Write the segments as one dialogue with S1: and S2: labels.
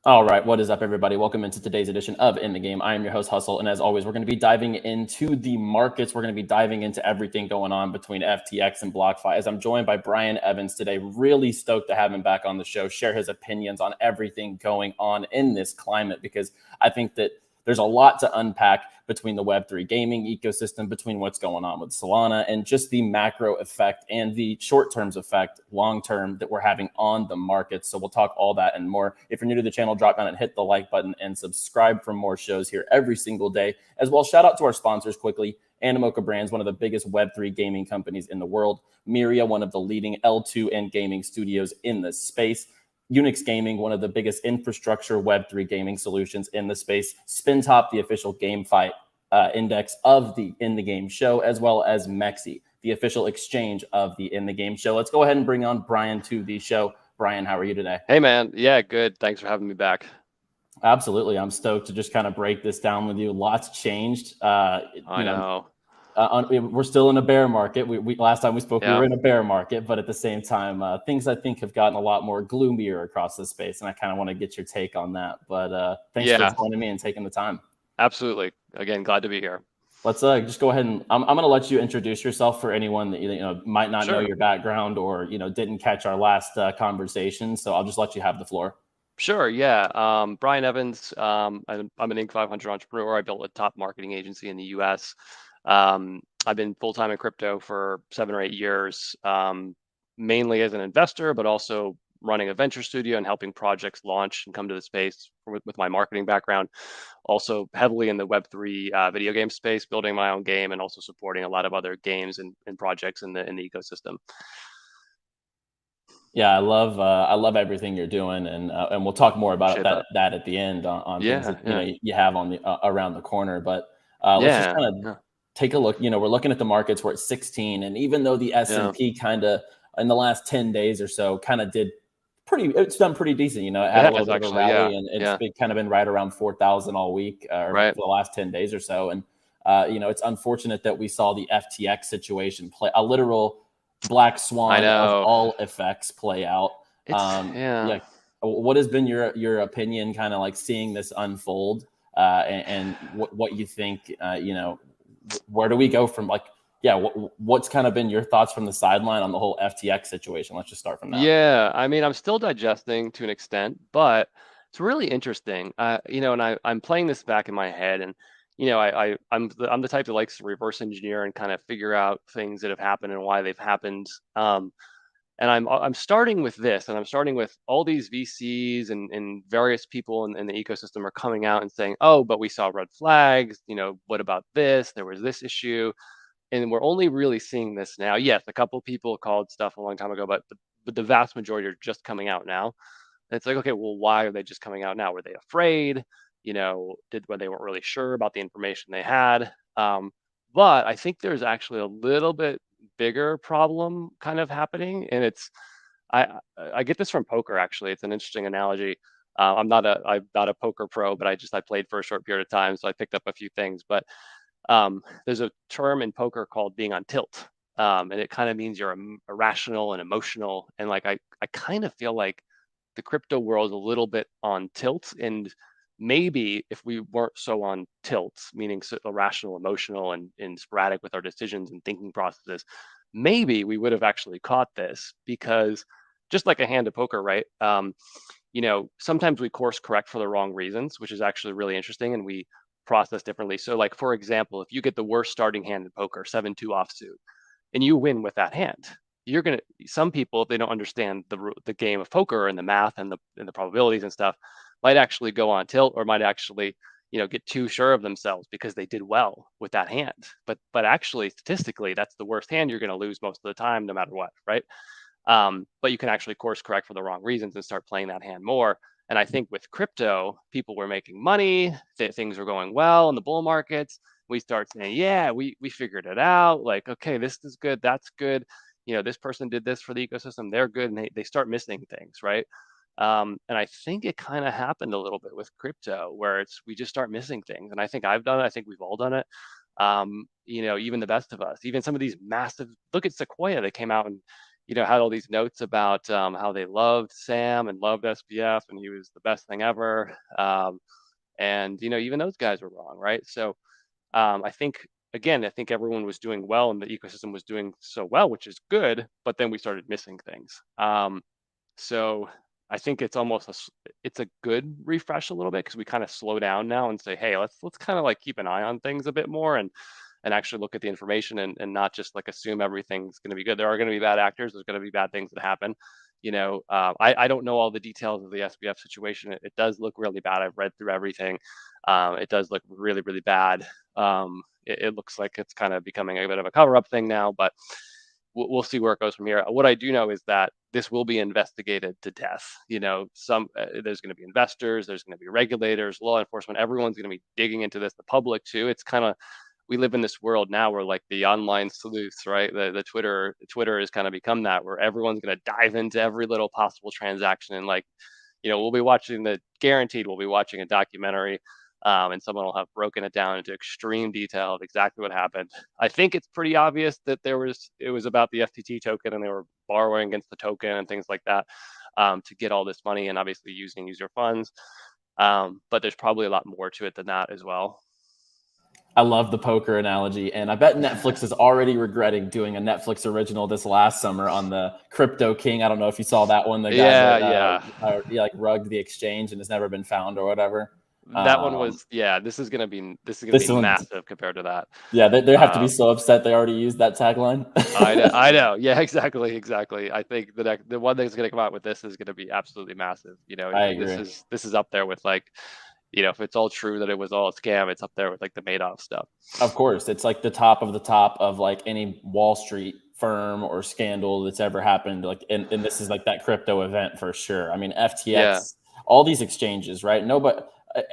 S1: All right, what is up, everybody? Welcome into today's edition of In the Game. I am your host, Hustle, and as always, we're going to be diving into the markets. We're going to be diving into everything going on between FTX and BlockFi. As I'm joined by Brian Evans today, really stoked to have him back on the show, share his opinions on everything going on in this climate, because I think that there's a lot to unpack between the Web3 gaming ecosystem, between what's going on with Solana, and just the macro effect and the short-term effect, long-term, that we're having on the markets. So we'll talk all that and more. If you're new to the channel, drop down and hit the like button and subscribe for more shows here every single day. As well, shout out to our sponsors quickly. Animoca Brands, one of the biggest Web3 gaming companies in the world. Myria, one of the leading L2 and gaming studios in the space. Unix Gaming, one of the biggest infrastructure Web3 gaming solutions in the space. SpinTop, the official GameFi index of the In the Game show, as well as MEXC, the official exchange of the In the Game show. Let's go ahead and bring on Brian to the show. Brian, how are you today?
S2: Hey, man. Yeah, good. Thanks for having me back.
S1: Absolutely. I'm stoked to just kind of break this down with you. Lots changed.
S2: I know.
S1: We're still in a bear market. We last time we spoke, we
S2: Yeah.
S1: were in a bear market, but at the same time, things I think have gotten a lot more gloomier across the space, and I kind of want to get your take on that. But thanks for joining me and taking the time.
S2: Absolutely. Again, glad to be here.
S1: Let's just go ahead and I'm going to let you introduce yourself for anyone that might not know your background or didn't catch our last conversation. So I'll just let you have the floor.
S2: Sure. Yeah. Brian Evans. I'm an Inc. 500 entrepreneur. I built a top marketing agency in the U.S. I've been full time in crypto for 7 or 8 years, mainly as an investor, but also running a venture studio and helping projects launch and come to the space with my marketing background. Also heavily in the Web3 video game space, building my own game and also supporting a lot of other games and projects in the ecosystem.
S1: Yeah, I love everything you're doing, and we'll talk more about that at the end on things that you have on the around the corner. But let's just kind of take a look. We're looking at the markets. We're at 16, and even though the S&P kind of in the last 10 days or so kind of it's done pretty decent. It had a little bit of a rally, and it's kind of been right around 4,000 all week for the last 10 days or so. And it's unfortunate that we saw the FTX situation play a literal black swan of all effects play out. What has been your opinion, kind of like seeing this unfold, and what you think? Where do we go from what's kind of been your thoughts from the sideline on the whole FTX situation? Let's just start from that.
S2: Yeah, I mean, I'm still digesting to an extent, but it's really interesting. And I'm playing this back in my head, and I'm the type that likes to reverse engineer and kind of figure out things that have happened and why they've happened. And I'm starting with this, and I'm starting with all these VCs and various people in the ecosystem are coming out and saying, oh, but we saw red flags. What about this? There was this issue. And we're only really seeing this now. Yes, a couple of people called stuff a long time ago, but the vast majority are just coming out now. And it's like, okay, well, why are they just coming out now? Were they afraid? When they weren't really sure about the information they had. But I think there's actually a little bit bigger problem kind of happening, and I get this from poker. Actually, it's an interesting analogy. I'm not a poker pro, but I played for a short period of time, so I picked up a few things. But there's a term in poker called being on tilt, and it kind of means you're irrational and emotional. And like I kind of feel like the crypto world is a little bit on tilt, and maybe if we weren't so on tilt, meaning so irrational, emotional, and sporadic with our decisions and thinking processes, maybe we would have actually caught this. Because just like a hand of poker, right? Sometimes we course correct for the wrong reasons, which is actually really interesting, and we process differently. So like, for example, if you get the worst starting hand in poker, 7-2 offsuit, and you win with that hand, some people, if they don't understand the game of poker and the math and the probabilities and stuff, might actually go on tilt, or might actually get too sure of themselves because they did well with that hand. But actually, statistically, that's the worst hand you're going to lose most of the time, no matter what, right? But you can actually course correct for the wrong reasons and start playing that hand more. And I think with crypto, people were making money, things were going well in the bull markets. We start saying, yeah, we figured it out. Like, okay, this is good, that's good. This person did this for the ecosystem, they're good. And they start missing things, right? And I think it kind of happened a little bit with crypto, where we just start missing things. And I think I've done it. I think we've all done it. Even the best of us, even some of these massive, look at Sequoia, that came out and had all these notes about how they loved Sam and loved SBF and he was the best thing ever. And even those guys were wrong, right? So I think again, I think everyone was doing well and the ecosystem was doing so well, which is good. But then we started missing things. So I think it's almost it's a good refresh a little bit because we kind of slow down now and say, hey, let's kind of like keep an eye on things a bit more and actually look at the information and not just like assume everything's going to be good. There are going to be bad actors. There's going to be bad things that happen. I don't know all the details of the SBF situation. It does look really bad. I've read through everything. It does look really, really bad. It looks like it's kind of becoming a bit of a cover-up thing now, but we'll see where it goes from here. What I do know is that this will be investigated to death. There's going to be investors, there's going to be regulators, law enforcement. Everyone's going to be digging into this. The public too. It's kind of we live in this world now where like the online sleuths, right? The Twitter has kind of become that where everyone's going to dive into every little possible transaction and like, we'll be watching we'll be watching a documentary. And someone will have broken it down into extreme detail of exactly what happened. I think it's pretty obvious that it was about the FTT token and they were borrowing against the token and things like that to get all this money and obviously using user funds. But there's probably a lot more to it than that as well.
S1: I love the poker analogy, and I bet Netflix is already regretting doing a Netflix original this last summer on the Crypto King. I don't know if you saw that one. The guy that like rugged the exchange and has never been found or whatever.
S2: That one was This is gonna be massive compared to that.
S1: Yeah, they have to be so upset they already used that tagline.
S2: I know. Yeah, exactly. I think the one that's gonna come out with this is gonna be absolutely massive.
S1: I agree.
S2: This is up there with like, if it's all true that it was all a scam, it's up there with like the Madoff stuff.
S1: Of course, it's like the top of like any Wall Street firm or scandal that's ever happened. Like, and this is like that crypto event for sure. I mean, FTX, all these exchanges, right? Nobody,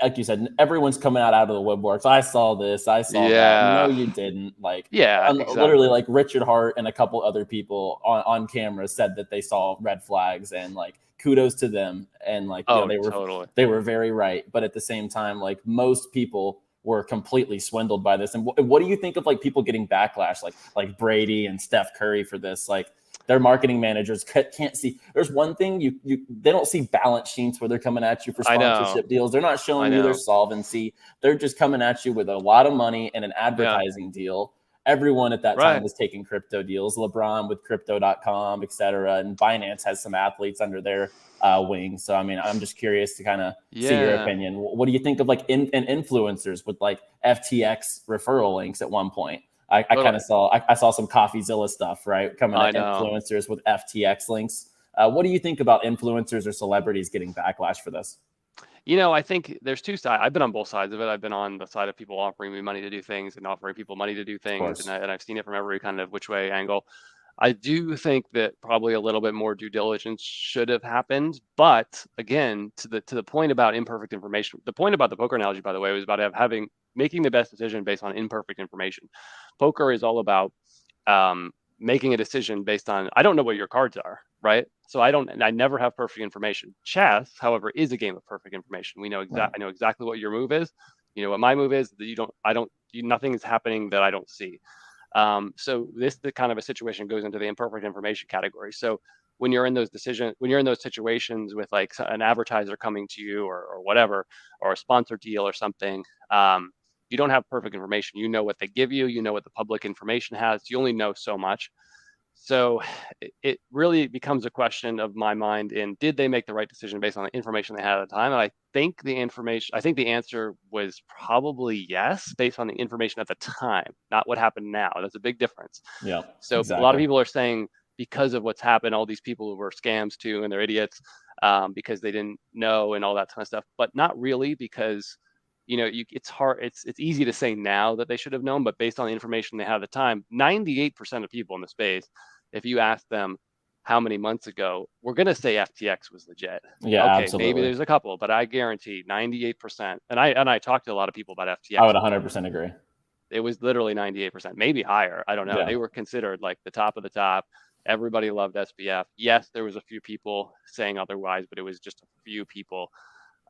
S1: like you said, everyone's coming out of the woodworks. I saw this, I saw that. No, you didn't. Like,
S2: exactly.
S1: Literally, like Richard Hart and a couple other people on camera said that they saw red flags, and like kudos to them. And like, they were very right. But at the same time, like most people were completely swindled by this. And what do you think of like people getting backlash, like Brady and Steph Curry for this? Like, their marketing managers can't see. There's one thing they don't see balance sheets where they're coming at you for sponsorship deals. They're not showing you their solvency. They're just coming at you with a lot of money and an advertising deal. Everyone at that time was taking crypto deals. LeBron with crypto.com, et cetera. And Binance has some athletes under their wing. So, I mean, I'm just curious to kind of see your opinion. What do you think of like influencers with like FTX referral links at one point? I kind of saw some CoffeeZilla stuff, right? Coming at influencers with FTX links. What do you think about influencers or celebrities getting backlash for this?
S2: I think there's two sides. I've been on both sides of it. I've been on the side of people offering me money to do things and offering people money to do things. And I've seen it from every kind of which way angle. I do think that probably a little bit more due diligence should have happened. But again, to the point about imperfect information, the point about the poker analogy, by the way, was about making the best decision based on imperfect information. Poker is all about making a decision based on, I don't know what your cards are, right? So I never have perfect information. Chess, however, is a game of perfect information. I know exactly what your move is. You know what my move is. Nothing is happening that I don't see. So the kind of a situation goes into the imperfect information category. So when you're in those situations with like an advertiser coming to you or whatever, or a sponsor deal or something, you don't have perfect information. You know what they give you, you know what the public information has. You only know so much. So it really becomes a question of my mind in, did they make the right decision based on the information they had at the time? And I think the answer was probably yes, based on the information at the time, not what happened now. That's a big difference.
S1: Yeah.
S2: So exactly. A lot of people are saying because of what's happened, all these people were scams too, and they're idiots because they didn't know and all that kind of stuff, but not really, because it's hard. It's easy to say now that they should have known, but based on the information they had at the time, 98% of people in the space, if you ask them how many months ago, we're going to say FTX was legit.
S1: Yeah,
S2: okay,
S1: absolutely.
S2: Maybe there's a couple, but I guarantee 98%. And I talked to a lot of people about FTX.
S1: I would 100% agree.
S2: It was literally 98%, maybe higher. I don't know. Yeah. They were considered like the top of the top. Everybody loved SBF. Yes, there was a few people saying otherwise, but it was just a few people.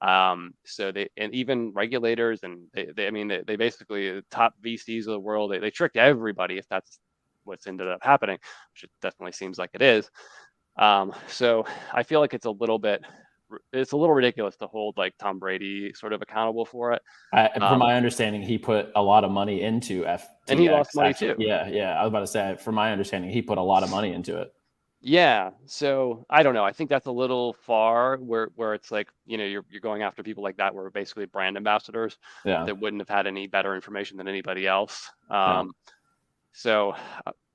S2: So and even regulators and they basically, the top VCs of the world, they tricked everybody, if that's what's ended up happening, which it definitely seems like it is. So I feel like it's a little ridiculous to hold like Tom Brady sort of accountable for it.
S1: From my understanding, he put a lot of money into FTX.
S2: And he lost money
S1: actually.
S2: too.
S1: Yeah. I was about to say, from my understanding, he put a lot of money into it.
S2: Yeah. So I don't know. I think that's a little far where it's like, you're going after people like that who are basically brand ambassadors
S1: Yeah.
S2: that wouldn't have had any better information than anybody else.
S1: Yeah.
S2: So,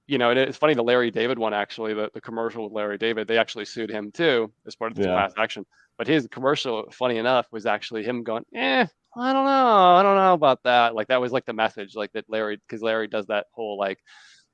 S2: and it's funny, the Larry David one, actually, the commercial with Larry David, they actually sued him too as part of this class action. But his commercial, funny enough, was actually him going, I don't know about that. Like that was like the message, like that because Larry does that whole like,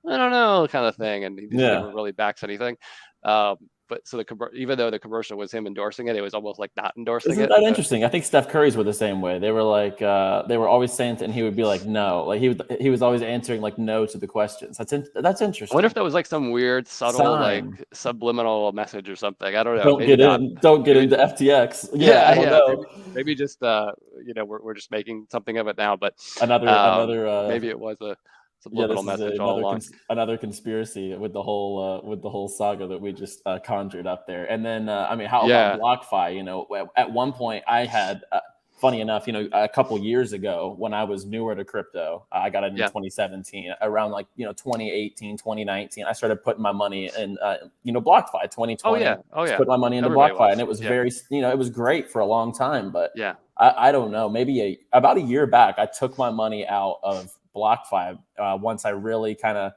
S2: I don't know kind of thing, and he just never really backs anything. But so even though the commercial was him endorsing it, it was almost like not endorsing
S1: Isn't
S2: it.
S1: that interesting? I think Steph Curry's were the same way. They were like, they were always saying, and he would be like, no. Like he was always answering like no to the questions. That's interesting.
S2: I wonder if that was like some weird, subtle, like
S1: Sign.
S2: subliminal message or something. I don't know.
S1: Don't
S2: Maybe
S1: get
S2: not.
S1: in. Don't get into FTX. Yeah, I don't know.
S2: Maybe just we're just making something of it now. But
S1: another.
S2: maybe it was a subliminal message all along.
S1: Another conspiracy with the whole saga that we just conjured up there. And then I mean, how about BlockFi? You know, at one point I had. Funny enough, a couple years ago when I was newer to crypto, I got it in 2017. Around like 2018, 2019, I started putting my money in BlockFi. 2020, put my money into BlockFi, and it was very it was great for a long time. But I don't know, maybe about a year back, I took my money out of BlockFi once I really kind of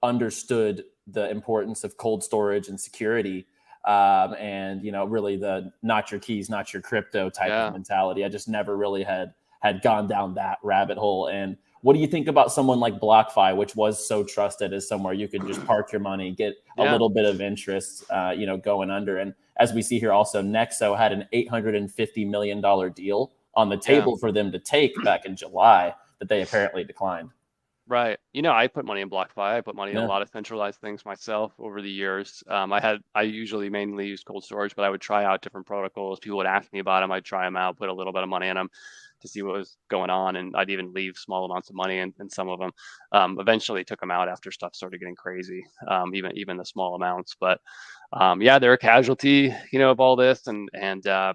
S1: understood the importance of cold storage and security. And really the not your keys, not your crypto type of mentality. I just never really had gone down that rabbit hole. And what do you think about someone like BlockFi, which was so trusted as somewhere you could just park your money, get a little bit of interest, going under? And as we see here, also Nexo had an $850 million deal on the table for them to take back in July that they apparently declined.
S2: Right. I put money in BlockFi. I put money in a lot of centralized things myself over the years. I usually mainly use cold storage, but I would try out different protocols. People would ask me about them. I'd try them out, put a little bit of money in them to see what was going on. And I'd even leave small amounts of money in some of them. Eventually took them out after stuff started getting crazy, even the small amounts. But they're a casualty, of all this. And I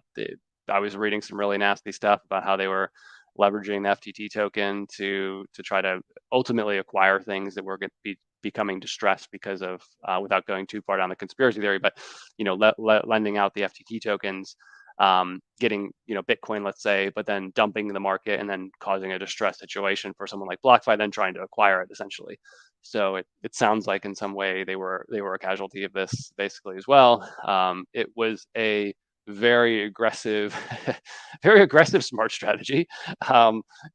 S2: was reading some really nasty stuff about how they were leveraging the FTT token to try to ultimately acquire things that were going to be becoming distressed because of, without going too far down the conspiracy theory, but lending out the FTT tokens, getting Bitcoin, let's say, but then dumping the market and then causing a distress situation for someone like BlockFi, then trying to acquire it essentially. So it sounds like in some way they were a casualty of this basically as well. It was a very aggressive smart strategy,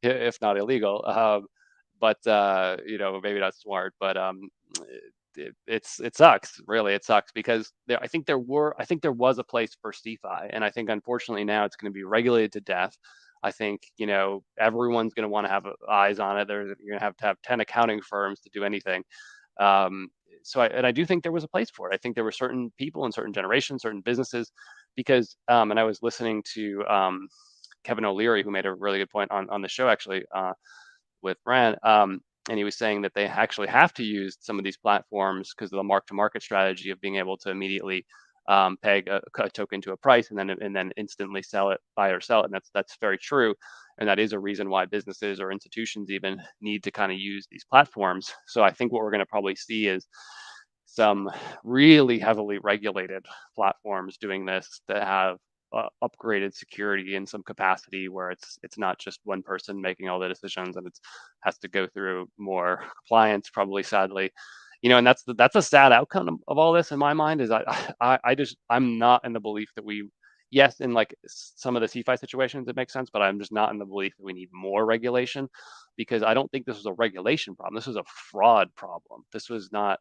S2: if not illegal. But maybe not smart, but it sucks. Really, it sucks because I think there was a place for CeFi, and I think unfortunately now it's going to be regulated to death. I think everyone's going to want to have eyes on it. You're going to have 10 accounting firms to do anything. So I do think there was a place for it. I think there were certain people in certain generations, certain businesses, because and I was listening to Kevin O'Leary, who made a really good point on the show actually with Brand, and he was saying that they actually have to use some of these platforms because of the mark-to-market strategy of being able to immediately peg a token to a price and then instantly buy or sell it. And that's very true. And that is a reason why businesses or institutions even need to kind of use these platforms. So I think what we're going to probably see is some really heavily regulated platforms doing this that have upgraded security in some capacity where it's not just one person making all the decisions, and it has to go through more compliance, probably, sadly. And that's a sad outcome of all this in my mind. Is I'm not in the belief that yes, in like some of the CeFi situations it makes sense, but I'm just not in the belief that we need more regulation, because I don't think this was a regulation problem. This was a fraud problem. This was not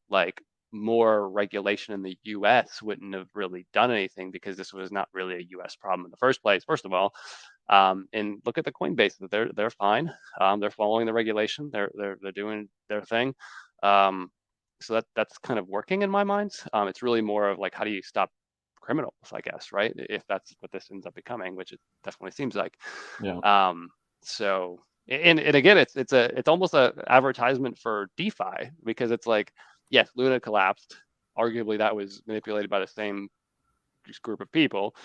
S2: like more regulation in the US wouldn't have really done anything, because this was not really a US problem in the first place, first of all. And look at the Coinbase, they're fine. They're following the regulation. They're doing their thing. So that's kind of working in my mind. It's really more of like, how do you stop criminals, I guess, right? If that's what this ends up becoming, which it definitely seems like.
S1: Yeah.
S2: So And again, it's almost a advertisement for DeFi, because it's like, yes, Luna collapsed. Arguably, that was manipulated by the same group of people.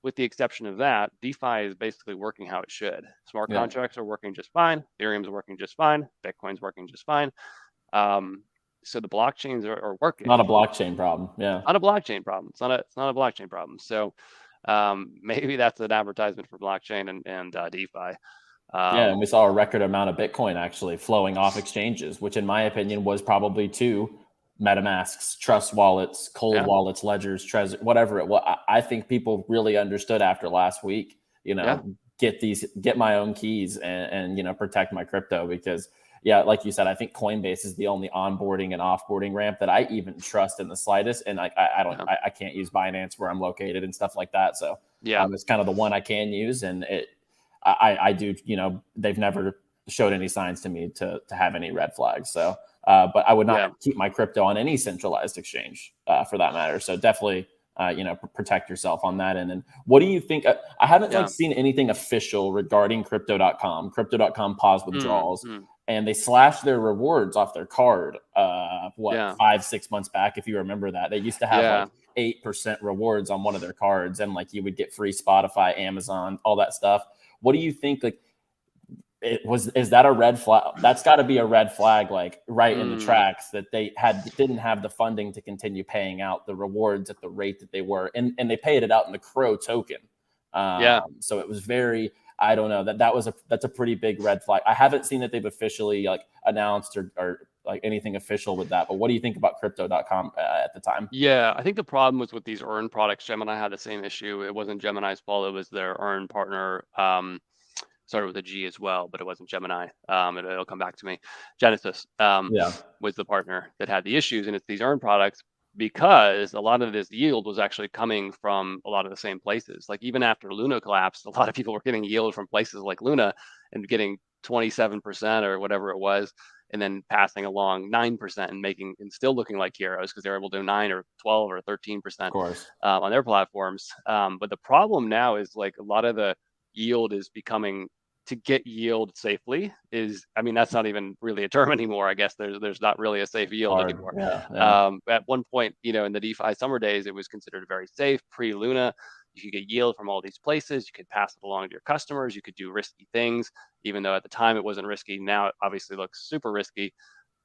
S2: With the exception of that, DeFi is basically working how it should. Smart contracts are working just fine. Ethereum's working just fine. Bitcoin's working just fine. So the blockchains are working.
S1: Not a blockchain problem. Yeah.
S2: Not a blockchain problem. It's not a blockchain problem. So maybe that's an advertisement for blockchain and DeFi.
S1: Yeah, and we saw a record amount of Bitcoin actually flowing off exchanges, which in my opinion was probably to MetaMasks, trust wallets, cold wallets, ledgers, Trezor, whatever it was. I think people really understood after last week, get my own keys and protect my crypto, because like you said, I think Coinbase is the only onboarding and offboarding ramp that I even trust in the slightest. And I can't use Binance where I'm located and stuff like that. So it's kind of the one I can use, and I do, they've never showed any signs to me to have any red flags. So, but I would not keep my crypto on any centralized exchange for that matter. So definitely, protect yourself on that. And then what do you think? I haven't seen anything official regarding crypto.com. Crypto.com paused withdrawals and they slashed their rewards off their card. 5-6 months back, if you remember that, they used to have like 8% rewards on one of their cards, and like you would get free Spotify, Amazon, all that stuff. What do you think? Like, is that a red flag? That's got to be a red flag, like right in the tracks, that they didn't have the funding to continue paying out the rewards at the rate that they were, and they paid it out in the Crow token. So it was very, I don't know, that's a pretty big red flag. I haven't seen that they've officially like announced or like anything official with that. But what do you think about crypto.com at the time?
S2: Yeah, I think the problem was with these earn products. Gemini had the same issue. It wasn't Gemini's fault. It was their earn partner. Started with a G as well, but it wasn't Gemini. It'll come back to me. Genesis was the partner that had the issues, and it's these earn products, because a lot of this yield was actually coming from a lot of the same places. Like even after Luna collapsed, a lot of people were getting yield from places like Luna and getting 27% or whatever it was, and then passing along 9% and still looking like heroes because they're able to do 9 or 12 or 13% on their platforms. But the problem now is like a lot of the yield is becoming, to get yield safely is, I mean, that's not even really a term anymore. I guess there's not really a safe yield anymore. At one point, in the DeFi summer days, it was considered very safe. Pre-Luna, you could get yield from all these places. You could pass it along to your customers. You could do risky things, even though at the time it wasn't risky. Now it obviously looks super risky.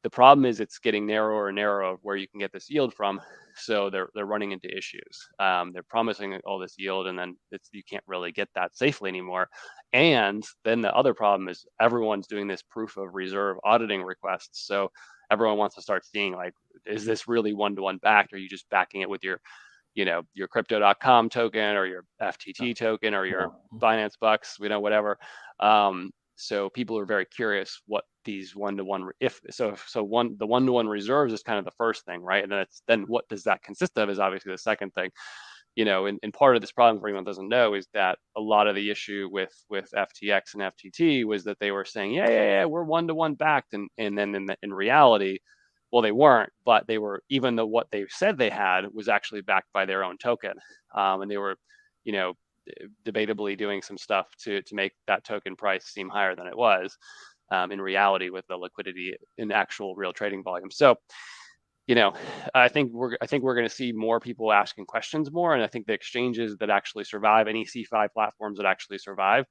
S2: The problem is it's getting narrower and narrower of where you can get this yield from. So they're running into issues. They're promising all this yield, and then you can't really get that safely anymore. And then the other problem is everyone's doing this proof of reserve auditing requests. So everyone wants to start seeing, like, is this really one-to-one backed? Or are you just backing it with your crypto.com token or your FTT token or your Binance bucks, whatever. So people are very curious what these one-to-one, the one-to-one reserves is kind of the first thing, right? And then what does that consist of is obviously the second thing. And part of this problem, for anyone who doesn't know, is that a lot of the issue with FTX and FTT was that they were saying, we're one-to-one backed, and then in reality, well, they weren't, but they were, even though what they said they had was actually backed by their own token, and they were, debatably doing some stuff to make that token price seem higher than it was in reality with the liquidity in actual real trading volume. So, I think we're going to see more people asking questions more, and I think the exchanges that actually survive, any C5 platforms that actually survive,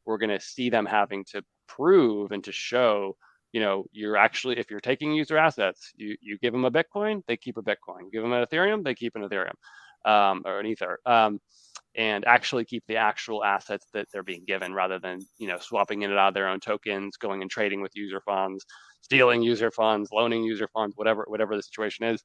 S2: we're going to see them having to prove and to show, you're actually, if you're taking user assets, you give them a Bitcoin, they keep a Bitcoin. Give them an Ethereum, they keep an Ethereum or an Ether. And actually keep the actual assets that they're being given, rather than swapping in and out of their own tokens, going and trading with user funds, stealing user funds, loaning user funds, whatever the situation is.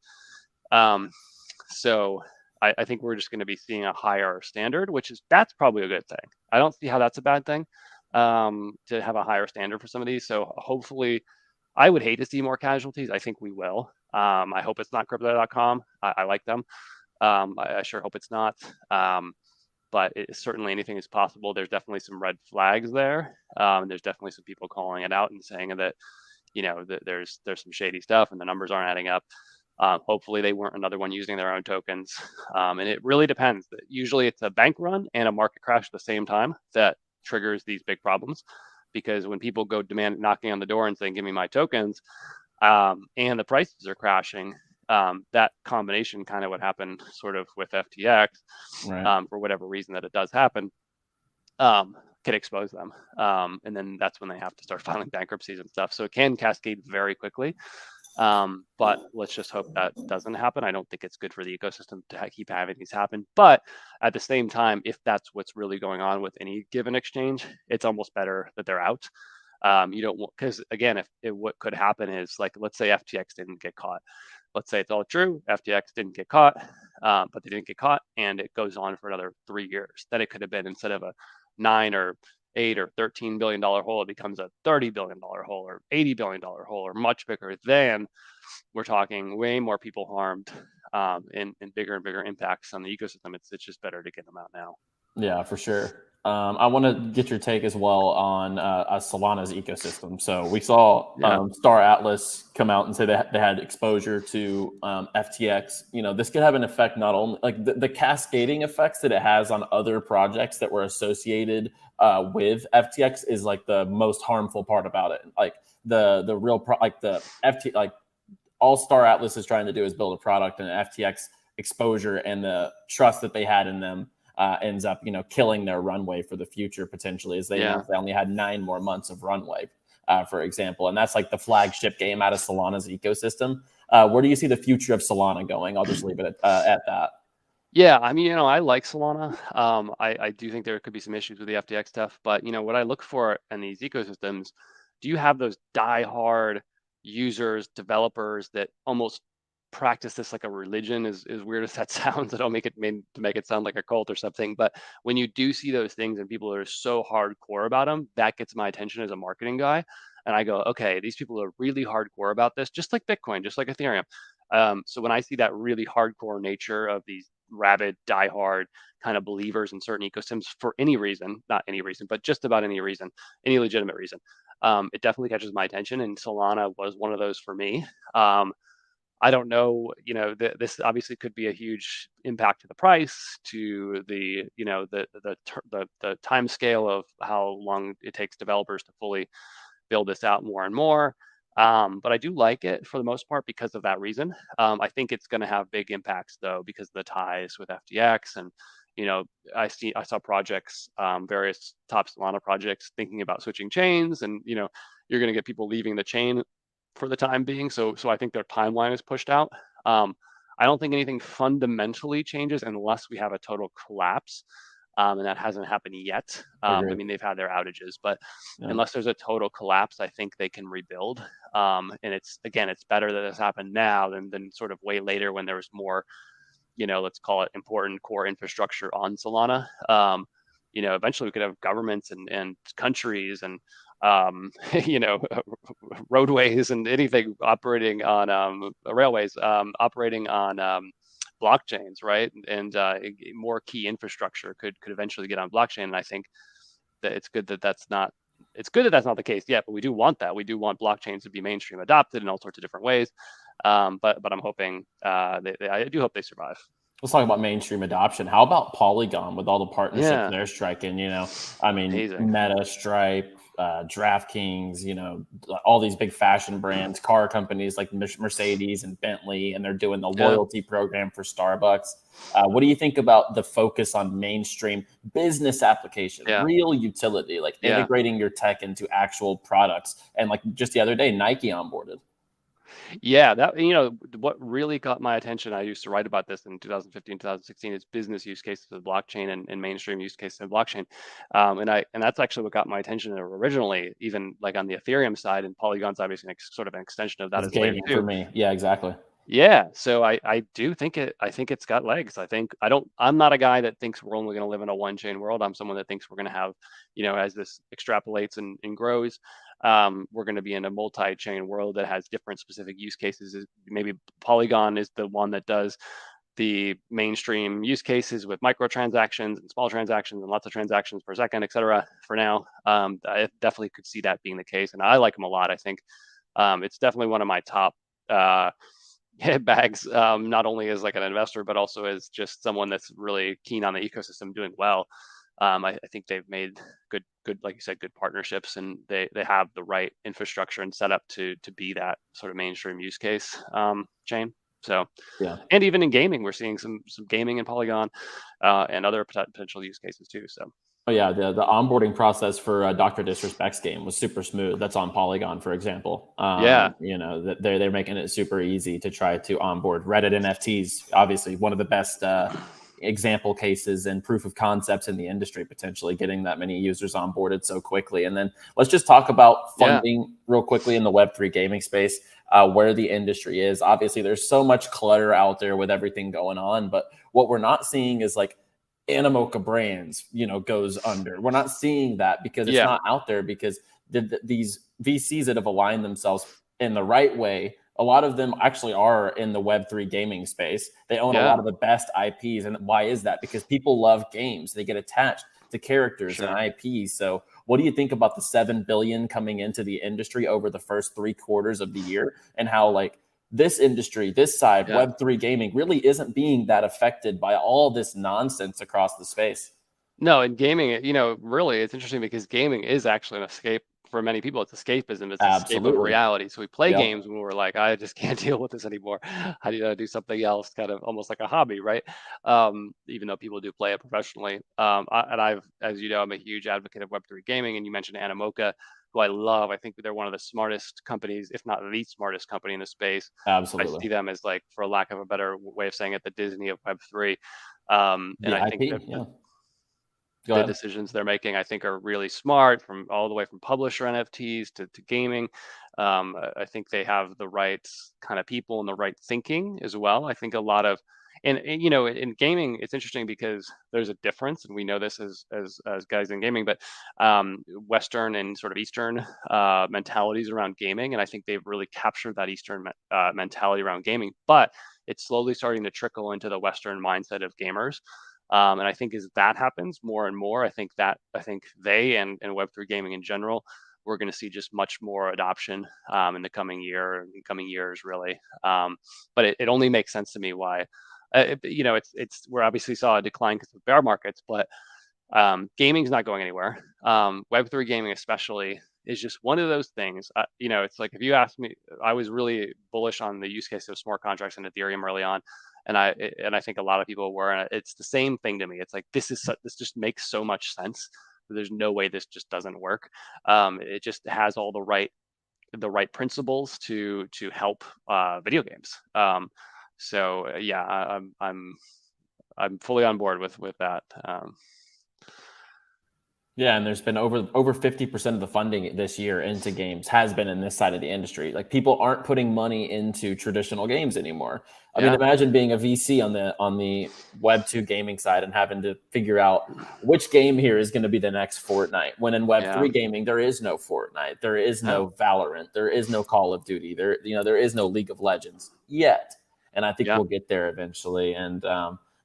S2: So I think we're just going to be seeing a higher standard, that's probably a good thing. I don't see how that's a bad thing, to have a higher standard for some of these. So hopefully, I would hate to see more casualties. I think we will. I hope it's not crypto.com. I like them. I sure hope it's not. But certainly anything is possible. There's definitely some red flags there. There's definitely some people calling it out and saying that, that there's some shady stuff and the numbers aren't adding up. Hopefully they weren't another one using their own tokens. And it really depends. Usually it's a bank run and a market crash at the same time that triggers these big problems. because when people go knocking on the door and saying, give me my tokens, and the prices are crashing, that combination, kind of what happened sort of with FTX,
S1: Right.
S2: for whatever reason that it does happen, could expose them. And then that's when they have to start filing bankruptcies and stuff. So it can cascade very quickly. But let's just hope that doesn't happen. I don't think it's good for the ecosystem to keep having these happen. But at the same time, if that's what's really going on with any given exchange, it's almost better that they're out. You don't want, because again, what could happen is, like, let's say FTX didn't get caught. Let's say it's all true, FTX didn't get caught, but they didn't get caught, and it goes on for another 3 years. Then it could have been, instead of a 9 or 8 or $13 billion hole, it becomes a $30 billion hole or $80 billion hole, or much bigger. Then we're talking way more people harmed, and bigger and bigger impacts on the ecosystem. It's just better to get them out now.
S1: Yeah, for sure. I want to get your take as well on Solana's ecosystem. So we saw Star Atlas come out and say they had exposure to FTX. You know, this could have an effect, not only like the cascading effects that it has on other projects that were associated with FTX is like the most harmful part about it. Like the real like the FT, like all Star Atlas is trying to do is build a product, and FTX exposure and the trust that they had in them ends up, you know, killing their runway for the future potentially, as they announced they only had 9 more months of runway, for example. And that's like the flagship game out of Solana's ecosystem. Where do you see the future of Solana going? I'll just leave it at that.
S2: Yeah, I mean, I like Solana. I do think there could be some issues with the FTX stuff, but what I look for in these ecosystems, do you have those die-hard users, developers that almost practice this like a religion? As weird as that sounds, I don't make it sound like a cult or something, but when you do see those things and people are so hardcore about them, that gets my attention as a marketing guy. And I go, okay, these people are really hardcore about this, just like Bitcoin, just like Ethereum. So when I see that really hardcore nature of these rabid, diehard kind of believers in certain ecosystems for any reason, not any reason, but just about any reason, any legitimate reason, it definitely catches my attention. And Solana was one of those for me. I don't know, this obviously could be a huge impact to the price, to the, the time scale of how long it takes developers to fully build this out more and more. But I do like it for the most part because of that reason. I think it's going to have big impacts though, because of the ties with FTX. And, I saw projects, various top Solana projects thinking about switching chains, and, you're going to get people leaving the chain for the time being. So I think their timeline is pushed out. I don't think anything fundamentally changes unless we have a total collapse. And that hasn't happened yet. I mean, they've had their outages, but unless there's a total collapse, I think they can rebuild. And it's better that this happened now than sort of way later when there was more, let's call it important core infrastructure on Solana. Eventually we could have governments and countries and roadways and anything operating on railways, operating on blockchains, right? And more key infrastructure could eventually get on blockchain. And I think that it's good that that's not the case yet, but we do want that. We do want blockchains to be mainstream adopted in all sorts of different ways. But I'm hoping I do hope they survive.
S1: Let's talk about mainstream adoption. How about Polygon with all the partnerships they're striking? I mean, amazing. Meta, Stripe, DraftKings, all these big fashion brands, car companies like Mercedes and Bentley, and they're doing the loyalty program for Starbucks. What do you think about the focus on mainstream business application, real utility, like integrating your tech into actual products? And like just the other day, Nike onboarded.
S2: Yeah, that what really got my attention, I used to write about this in 2015, 2016, is business use cases of blockchain and mainstream use cases of blockchain. And that's actually what got my attention originally, even like on the Ethereum side, and Polygon's obviously sort of an extension of that as
S1: gaming for me. Yeah, exactly.
S2: Yeah, so I do think I think it's got legs. I'm not a guy that thinks we're only going to live in a one chain world. I'm someone that thinks we're going to have, as this extrapolates and grows, we're going to be in a multi-chain world that has different specific use cases. Maybe Polygon is the one that does the mainstream use cases with microtransactions and small transactions and lots of transactions per second, et cetera. For now, I definitely could see that being the case, and I like them a lot. I think it's definitely one of my top bags, not only as like an investor, but also as just someone that's really keen on the ecosystem doing well. I think they've made good good, like you said, good partnerships, and they have the right infrastructure and setup to be that sort of mainstream use case chain. So,
S1: Yeah.
S2: and even in gaming, we're seeing some gaming in Polygon and other potential use cases too. So.
S1: Oh yeah, the onboarding process for Dr. Disrespect's game was super smooth. That's on Polygon, for example.
S2: Yeah,
S1: You know, they're making it super easy to try to onboard Reddit NFTs. Obviously, one of the best example cases and proof of concepts in the industry, potentially getting that many users onboarded so quickly. And then let's just talk about
S2: yeah,
S1: funding real quickly in the Web3 gaming space, where the industry is. Obviously, there's so much clutter out there with everything going on, but what we're not seeing is like Animoca Brands, you know, goes under. We're not seeing that because it's
S2: yeah,
S1: not out there, because these VCs that have aligned themselves in the right way, a lot of them actually are in the Web3 gaming space. They own a lot
S2: yeah,
S1: of the best IPs. And why is that? Because people love games. They get attached to
S2: for
S1: characters and
S2: sure.
S1: IPs. So what do you think about the 7 billion coming into the industry over the first 3 quarters of the year, and how like this industry, this side,
S2: Yeah.
S1: Web3 gaming, really isn't being that affected by all this nonsense across the space?
S2: No, in gaming, really, it's interesting because gaming is actually an escape for many people. It's escapism. It's escape of
S1: Absolutely.
S2: reality. So we play
S1: Yep.
S2: games when we're like, I just can't deal with this anymore. How do you do something else? Kind of almost like a hobby, right? Even though people do play it professionally. And I've, as you know, I'm a huge advocate of Web3 gaming. And you mentioned Animoca, who I love. I think they're one of the smartest companies, if not the smartest company in the space. I
S1: Absolutely.
S2: see them as, like, for lack of a better way of saying it, the Disney of Web3. And
S1: The
S2: I think
S1: IP.
S2: that
S1: Yeah. Go
S2: the
S1: ahead.
S2: decisions they're making, I think, are really smart, from all the way from publisher NFTs to gaming. I think they have the right kind of people and the right thinking as well. I think a lot of, in gaming, it's interesting because there's a difference, and we know this as guys in gaming, but Western and sort of Eastern mentalities around gaming, and I think they've really captured that Eastern mentality around gaming, but it's slowly starting to trickle into the Western mindset of gamers. And I think as that happens more and more, I think they and Web3 gaming in general, we're going to see just much more adoption in the coming year, in coming years, really. But it only makes sense to me why, it's we're obviously saw a decline because of bear markets, but gaming's not going anywhere. Web3 gaming, especially, is just one of those things. It's like, if you asked me, I was really bullish on the use case of smart contracts and Ethereum early on, and I think a lot of people were. And it's the same thing to me. It's like, this just makes so much sense. There's no way this just doesn't work. It just has all the right principles to help video games. So yeah, I'm fully on board with that.
S1: Yeah, and there's been over 50% of the funding this year into games has been in this side of the industry. Like, people aren't putting money into traditional games anymore. I mean,
S2: Yeah,
S1: imagine being a VC on the Web2 gaming side and having to figure out which game here is going to be the next Fortnite. When in
S2: yeah,
S1: Web3 gaming, there is no Fortnite, there is
S2: no,
S1: no Valorant, there is no Call of Duty, there is no League of Legends yet. And I think
S2: yeah,
S1: we'll get there eventually. And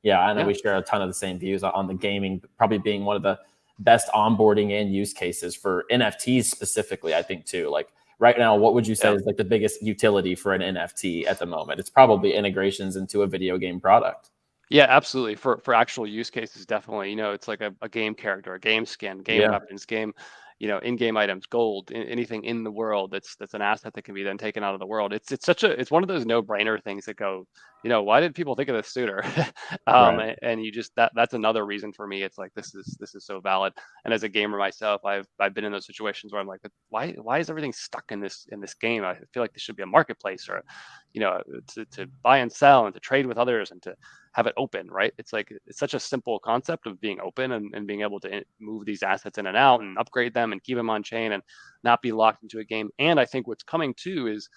S1: yeah, I know
S2: yeah.
S1: we share a ton of the same views on the gaming, probably being one of the best onboarding and use cases for NFTs specifically, I think too. Like, right now, what would you say
S2: Yeah.
S1: is like the biggest utility for an NFT at the moment? It's probably integrations into a video game product.
S2: Yeah, absolutely. For actual use cases, definitely. It's like a game character, a game skin, game
S1: Yeah,
S2: weapons, game, in-game items, gold, anything in the world that's an asset that can be then taken out of the world. It's one of those no-brainer things that go, why did people think of this sooner?
S1: right.
S2: And you just, that's another reason for me. It's like, this is so valid. And as a gamer myself, I've been in those situations where I'm like, why is everything stuck in this game? I feel like this should be a marketplace, or to buy and sell and to trade with others and to have it open, right? It's like, it's such a simple concept of being open and being able to move these assets in and out and upgrade them and keep them on chain and not be locked into a game. And I think what's coming too is,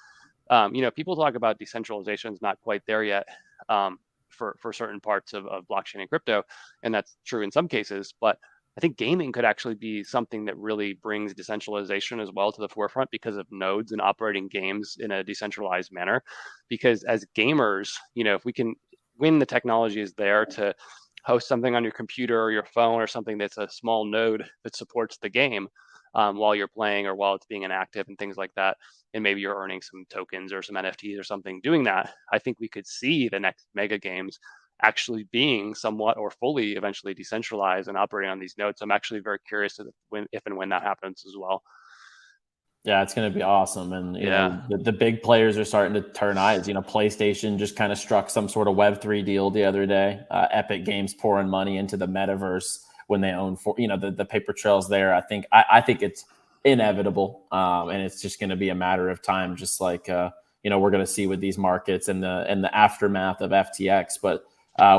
S2: people talk about decentralization is not quite there yet, for certain parts of blockchain and crypto, and that's true in some cases. But I think gaming could actually be something that really brings decentralization as well to the forefront, because of nodes and operating games in a decentralized manner. Because as gamers, if we can, when the technology is there to host something on your computer or your phone, or something that's a small node that supports the game, while you're playing or while it's being inactive and things like that, and maybe you're earning some tokens or some NFTs or something doing that, I think we could see the next mega games actually being somewhat or fully eventually decentralized and operating on these nodes. I'm actually very curious if and when that happens as well.
S1: Yeah, it's going to be awesome. And,
S2: Yeah.
S1: the big players are starting to turn eyes. PlayStation just kind of struck some sort of Web3 deal the other day. Epic Games pouring money into the metaverse when they own, the paper trails there. I think it's inevitable. And it's just going to be a matter of time, just like, we're going to see with these markets and the aftermath of FTX. But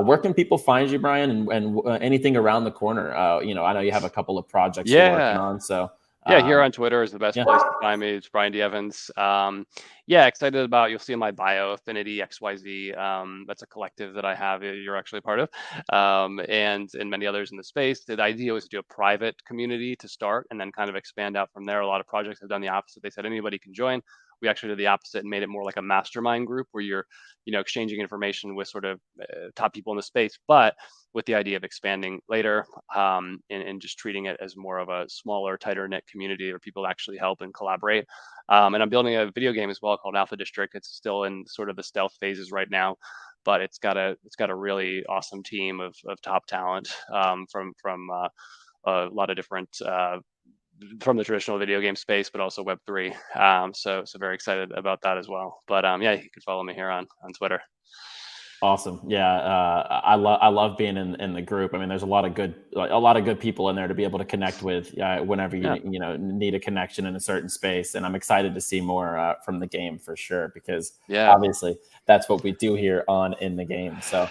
S1: where can people find you, Brian, and anything around the corner? I know you have a couple of projects you're working on. So
S2: yeah, here on Twitter is the best
S1: yeah.
S2: place to find me. It's Brian D. Evans. Yeah, excited about, you'll see in my bio, Affinity XYZ. That's a collective that I have, you're actually a part of, and many others in the space. The idea was to do a private community to start and then kind of expand out from there. A lot of projects have done the opposite. They said anybody can join. We actually did the opposite and made it more like a mastermind group where you're, exchanging information with sort of top people in the space, but with the idea of expanding later, and just treating it as more of a smaller, tighter knit community where people actually help and collaborate. And I'm building a video game as well called Alpha District. It's still in sort of the stealth phases right now, but it's got a really awesome team of top talent from a lot of different from the traditional video game space, but also Web3. So very excited about that as well. But yeah, you can follow me here on Twitter.
S1: Awesome. Yeah. I love being in the group. I mean, there's a lot of good people in there to be able to connect with whenever you need a connection in a certain space. And I'm excited to see more from the game for sure, because obviously that's what we do here on In the Game. So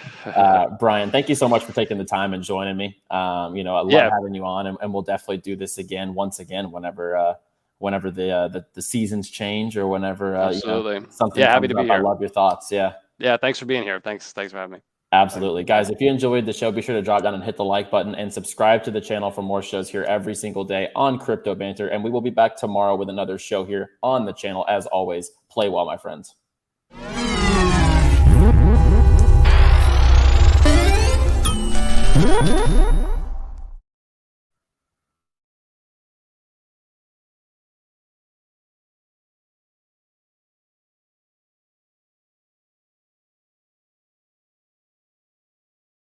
S1: Brian, thank you so much for taking the time and joining me. I love having you on, and we'll definitely do this once again, whenever the seasons change or whenever something
S2: happy
S1: comes
S2: to be
S1: up.
S2: here.
S1: I love your thoughts.
S2: Yeah, thanks for being here. Thanks for having me.
S1: Absolutely. Guys, if you enjoyed the show, be sure to drop down and hit the like button and subscribe to the channel for more shows here every single day on Crypto Banter. And we will be back tomorrow with another show here on the channel. As always, play well, my friends.